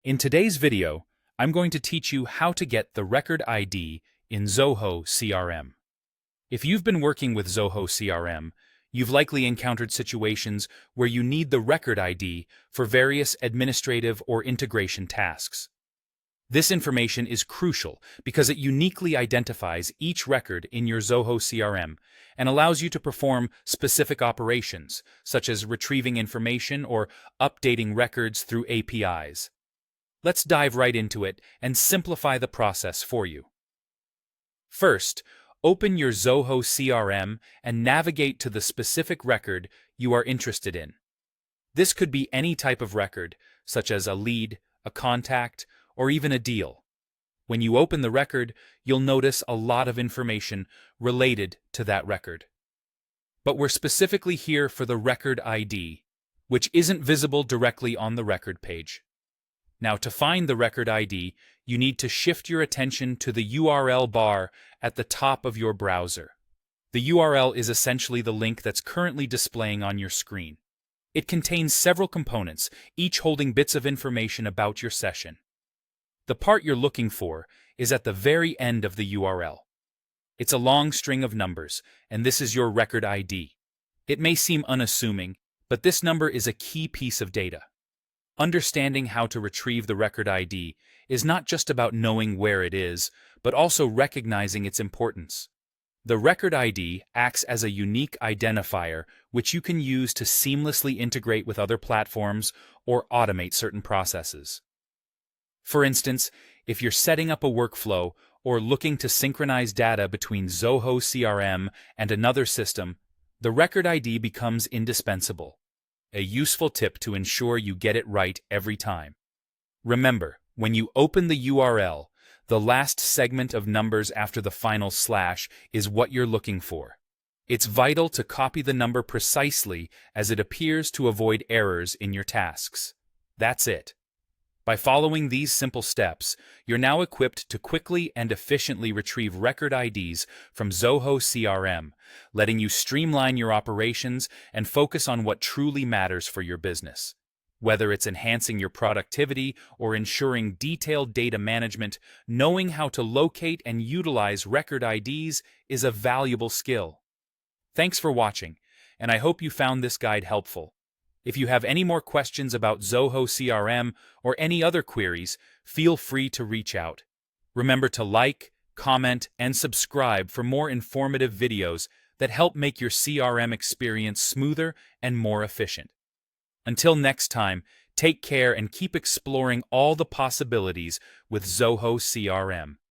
In today's video, I'm going to teach you how to get the record ID in Zoho CRM. If you've been working with Zoho CRM, you've likely encountered situations where you need the record ID for various administrative or integration tasks. This information is crucial because it uniquely identifies each record in your Zoho CRM and allows you to perform specific operations, such as retrieving information or updating records through APIs. Let's dive right into it and simplify the process for you. First, open your Zoho CRM and navigate to the specific record you are interested in. This could be any type of record, such as a lead, a contact, or even a deal. When you open the record, you'll notice a lot of information related to that record. But we're specifically here for the record ID, which isn't visible directly on the record page. Now, to find the record ID, you need to shift your attention to the URL bar at the top of your browser. The URL is essentially the link that's currently displaying on your screen. It contains several components, each holding bits of information about your session. The part you're looking for is at the very end of the URL. It's a long string of numbers, and this is your record ID. It may seem unassuming, but this number is a key piece of data. Understanding how to retrieve the record ID is not just about knowing where it is, but also recognizing its importance. The record ID acts as a unique identifier which you can use to seamlessly integrate with other platforms or automate certain processes. For instance, if you're setting up a workflow or looking to synchronize data between Zoho CRM and another system, the record ID becomes indispensable. A useful tip to ensure you get it right every time. Remember, when you open the URL, the last segment of numbers after the final slash is what you're looking for. It's vital to copy the number precisely as it appears to avoid errors in your tasks. That's it. By following these simple steps, you're now equipped to quickly and efficiently retrieve record IDs from Zoho CRM, letting you streamline your operations and focus on what truly matters for your business. Whether it's enhancing your productivity or ensuring detailed data management, knowing how to locate and utilize record IDs is a valuable skill. Thanks for watching, and I hope you found this guide helpful. If you have any more questions about Zoho CRM or any other queries, feel free to reach out. Remember to like, comment, and subscribe for more informative videos that help make your CRM experience smoother and more efficient. Until next time, take care and keep exploring all the possibilities with Zoho CRM.